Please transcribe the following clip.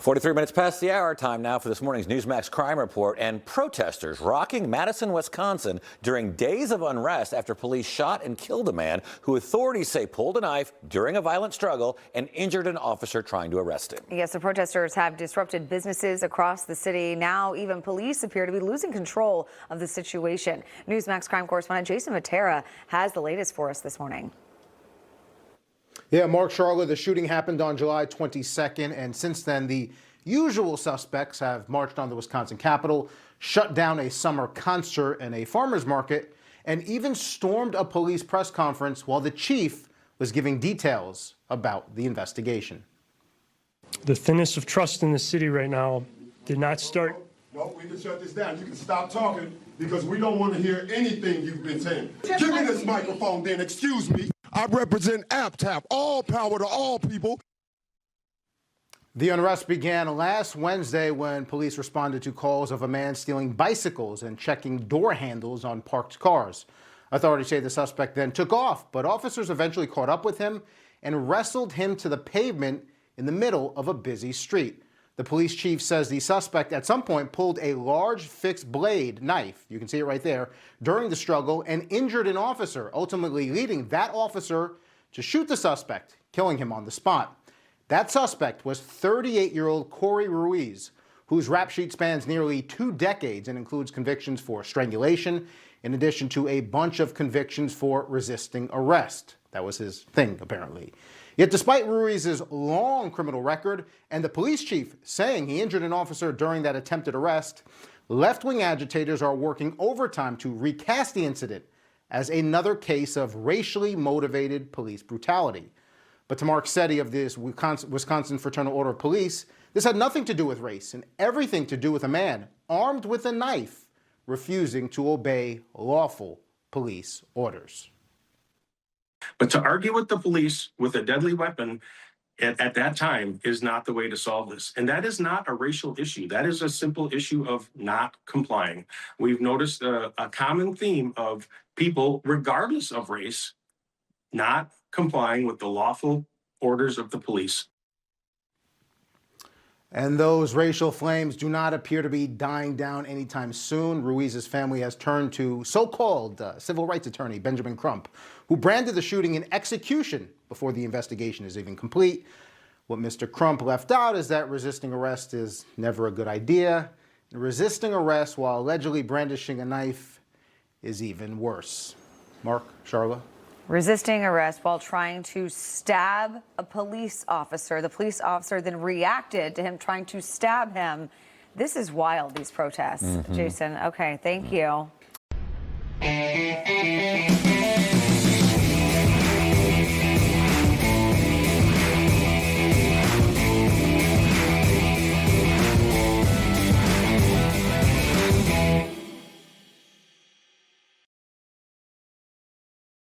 43 minutes past the hour. Time now for this morning's Newsmax crime report. And protesters rocking Madison, Wisconsin during days of unrest after police shot and killed a man who authorities say pulled a knife during a violent struggle and injured an officer trying to arrest him. Yes, the protesters have disrupted businesses across the city. Now even police appear to be losing control of the situation. Newsmax crime correspondent Jason Mattera has the latest for us this morning. Yeah, Mark, Charlotte, the shooting happened on July 22nd, and since then, the usual suspects have marched on the Wisconsin Capitol, shut down a summer concert and a farmer's market, and even stormed a police press conference while the chief was giving details about the investigation. The thinness of trust in the city right now did not start. No, we can shut this down. You can stop talking because we don't want to hear anything you've been saying. Give me this microphone then, excuse me. I represent APTAP, all power to all people. The unrest began last Wednesday when police responded to calls of a man stealing bicycles and checking door handles on parked cars. Authorities say the suspect then took off, but officers eventually caught up with him and wrestled him to the pavement in the middle of a busy street. The police chief says the suspect at some point pulled a large fixed blade knife, you can see it right there, during the struggle and injured an officer, ultimately leading that officer to shoot the suspect, killing him on the spot. That suspect was 38-year-old Corey Ruiz, whose rap sheet spans nearly 2 decades and includes convictions for strangulation, in addition to a bunch of convictions for resisting arrest. That was his thing, apparently. Yet despite Ruiz's long criminal record and the police chief saying he injured an officer during that attempted arrest, left-wing agitators are working overtime to recast the incident as another case of racially motivated police brutality. But to Mark Setti of this Wisconsin Fraternal Order of Police, this had nothing to do with race and everything to do with a man armed with a knife refusing to obey lawful police orders. But to argue with the police with a deadly weapon at that time is not the way to solve this. And that is not a racial issue. That is a simple issue of not complying. We've noticed a common theme of people, regardless of race, not complying with the lawful orders of the police. And those racial flames do not appear to be dying down anytime soon. Ruiz's family has turned to so-called civil rights attorney Benjamin Crump, who branded the shooting an execution before the investigation is even complete. What Mr. Crump left out is that resisting arrest is never a good idea. And resisting arrest while allegedly brandishing a knife is even worse. Mark, Charla. Resisting arrest while trying to stab a police officer. The police officer then reacted to him trying to stab him. This is wild, these protests. Jason, okay, thank you.